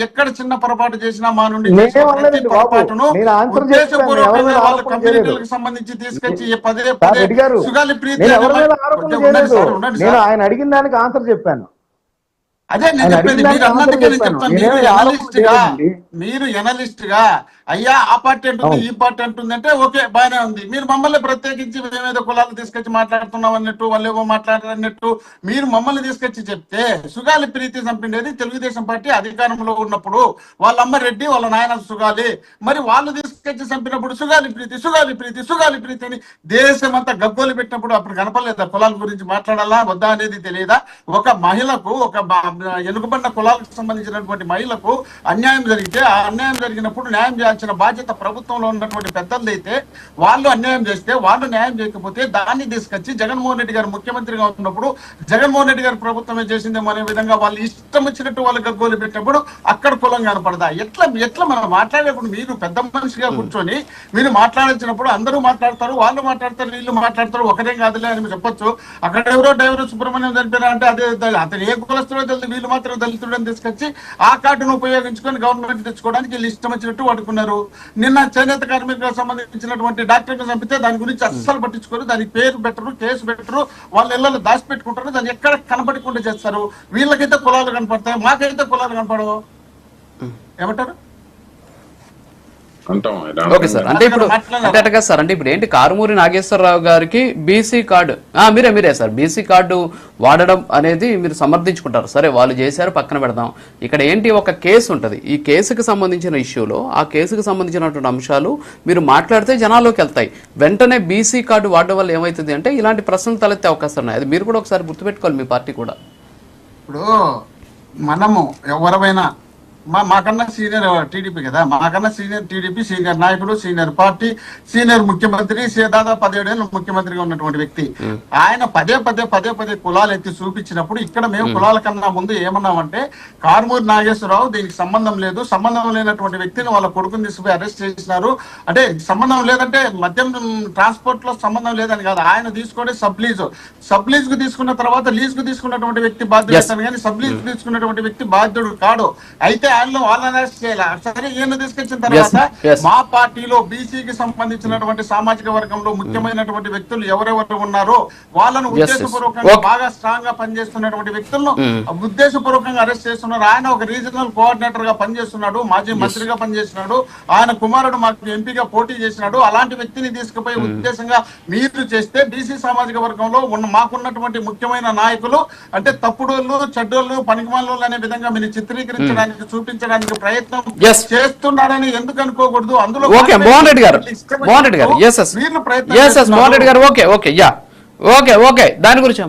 ఎక్కడ చిన్న పొరపాటు చేసినా మా నుండి ప్రతి పొరపాటును ఉద్దేశపూర్వకంగా వాళ్ళ కమ్యూనిటీలకు సంబంధించి తీసుకొచ్చి పదే పదే సుగాలి ప్రీతి ఆయన అడిగిన దానికి ఆన్సర్ చెప్పాను. అదే నేను చెప్పేది, మీరు అన్నట్టుగా నేను చెప్తాను. మీరు ఎనలిస్ట్ గా అయ్యా ఆ పార్టీ అంటుంది ఈ పార్టీ అంటుంది అంటే ఓకే బాగానే ఉంది. మీరు మమ్మల్ని ప్రత్యేకించి మేమేదో కులాలు తీసుకొచ్చి మాట్లాడుతున్నాం అన్నట్టు, వాళ్ళు ఏమో మాట్లాడారన్నట్టు మీరు మమ్మల్ని తీసుకొచ్చి చెప్తే, సుగాలి ప్రీతి చంపిండేది తెలుగుదేశం పార్టీ అధికారంలో ఉన్నప్పుడు వాళ్ళ అమ్మ రెడ్డి వాళ్ళ నాయన సుగాలి, మరి వాళ్ళు తీసుకొచ్చి చంపినప్పుడు సుగాలి ప్రీతి సుగాలి ప్రీతి సుగాలి ప్రీతి అని దేశం అంతా గగ్గోలు పెట్టినప్పుడు అప్పుడు కనపడలేదా? కులాల గురించి మాట్లాడాలా వద్దా అనేది తెలియదా? ఒక మహిళకు, ఒక ఎనుకబడిన కులాలకు సంబంధించినటువంటి మహిళకు అన్యాయం జరిగితే ఆ అన్యాయం జరిగినప్పుడు న్యాయం చేయాల్సిన బాధ్యత ప్రభుత్వంలో ఉన్నటువంటి పెద్దలైతే, వాళ్ళు అన్యాయం చేస్తే వాళ్ళు న్యాయం చేయకపోతే దాన్ని తీసుకొచ్చి జగన్మోహన్ రెడ్డి గారు ముఖ్యమంత్రిగా ఉన్నప్పుడు జగన్మోహన్ రెడ్డి గారు ప్రభుత్వమే చేసిందేమో అనే విధంగా వాళ్ళు ఇష్టం వచ్చినట్టు వాళ్ళు గగ్గోలు పెట్టినప్పుడు అక్కడ కులం కనపడదా? ఎట్లా మనం మాట్లాడేప్పుడు మీరు పెద్ద మనిషిగా కూర్చొని మీరు మాట్లాడాల్సినప్పుడు అందరూ మాట్లాడతారు, వాళ్ళు మాట్లాడతారు, వీళ్ళు మాట్లాడతారు, ఒకరే కాదులే అని చెప్పొచ్చు. అక్కడ ఎవరో డ్రైవర్ సుబ్రహ్మణ్యం చనిపోయినా అంటే అదే అతను ఏ కులస్తుడో తెలియదు, వీళ్ళు మాత్రం దళితుడని తీసుకొచ్చి ఆ కార్డును ఉపయోగించుకొని గవర్నమెంట్ తెచ్చుకోవడానికి వీళ్ళు ఇష్టం వచ్చినట్టు వాడుకున్నారు. నిన్న చేనేత కార్మికులకు సంబంధించినటువంటి డాక్టర్ని చంపితే దాని గురించి అస్సలు పట్టించుకోరు, దానికి పేరు పెట్టరు, కేసు పెట్టరు, వాళ్ళ ఇళ్లలో దాచిపెట్టుకుంటారు, దాన్ని ఎక్కడ కనపడకుండా చేస్తారు. వీళ్ళకైతే కులాలు కనపడతాయి, మాకైతే కులాలు కనపడవు. ఏమంటారు? ఓకే సార్, అంటే ఇప్పుడు అంటే సార్ అంటే ఇప్పుడు ఏంటి కారుమూరి నాగేశ్వరరావు గారికి బీసీ కార్డు మీరే సార్ బీసీ కార్డు వాడడం అనేది మీరు సమర్థించుకుంటారు. సరే వాళ్ళు చేశారు, పక్కన పెడదాం. ఇక్కడ ఏంటి ఒక కేసు ఉంటుంది, ఈ కేసుకు సంబంధించిన ఇష్యూలో ఆ కేసుకు సంబంధించినటువంటి అంశాలు మీరు మాట్లాడితే జనాల్లోకి వెళ్తాయి. వెంటనే బీసీ కార్డు వాడడం వల్ల ఏమవుతుంది అంటే ఇలాంటి ప్రశ్నలు తలెత్తే అవకాశం ఉన్నాయి. అది మీరు కూడా ఒకసారి గుర్తుపెట్టుకోవాలి, మీ పార్టీ కూడా. ఇప్పుడు మనము ఎవరైనా మాకన్నా సీనియర్ టీడీపీ కదా, మాకన్నా సీనియర్ టీడీపీ, సీనియర్ నాయకుడు, సీనియర్ పార్టీ, సీనియర్ ముఖ్యమంత్రి, దాదాపు 17 ఏళ్ళు ముఖ్యమంత్రిగా ఉన్నటువంటి వ్యక్తి. ఆయన పదే పదే కులాలు ఎత్తి చూపించినప్పుడు ఇక్కడ మేము కులాల కన్నా ముందు ఏమన్నామంటే, కారుమూరి నాగేశ్వరరావు దీనికి సంబంధం లేదు, సంబంధం లేనటువంటి వ్యక్తిని వాళ్ళ కొడుకుని తీసుకుపోయి అరెస్ట్ చేసినారు. అంటే సంబంధం లేదంటే మద్యం ట్రాన్స్పోర్ట్ లో సంబంధం లేదని కాదు, ఆయన తీసుకోవడం సబ్ లీజ్ కు తీసుకున్న తర్వాత లీజ్ కు తీసుకున్నటువంటి వ్యక్తి బాధ్యుడు కానీ సబ్ లీజ్ కు తీసుకున్నటువంటి వ్యక్తి బాధ్యుడు కాడు. అయితే వాళ్ళని అరెస్ట్ చేయాలి. సరే, ఈయన తీసుకొచ్చిన తర్వాత మా పార్టీలో బీసీకి సంబంధించినటువంటి సామాజిక వర్గంలో ముఖ్యమైనటువంటి వ్యక్తులు ఎవరెవరు ఉన్నారో వాళ్ళను ఉద్దేశపూర్వకంగా బాగా స్ట్రాంగ్ గా పనిచేస్తున్నటువంటి వ్యక్తులను ఉద్దేశపూర్వకంగా అరెస్ట్ చేస్తున్నారు. ఆయన ఒక రీజనల్ కోఆర్డినేటర్ గా పనిచేస్తున్నాడు, మాజీ మంత్రిగా పనిచేస్తున్నాడు, ఆయన కుమారుడు మాకు ఎంపీగా పోటీ చేసినాడు. అలాంటి వ్యక్తిని తీసుకుపోయి ఉద్దేశంగా మీరు చేస్తే బీసీ సామాజిక వర్గంలో మాకున్నటువంటి ముఖ్యమైన నాయకులు అంటే తప్పుడోళ్ళు, చెడ్డోళ్ళు, పనికిమాలోళ్ళు అనే విధంగా మీరు చిత్రీకరించడానికి చూపించడానికి ప్రయత్నం చేస్తున్నారని ఎందుకు అనుకోకూడదు? అందులో మోహన్ రెడ్డి గారు దాని గురించి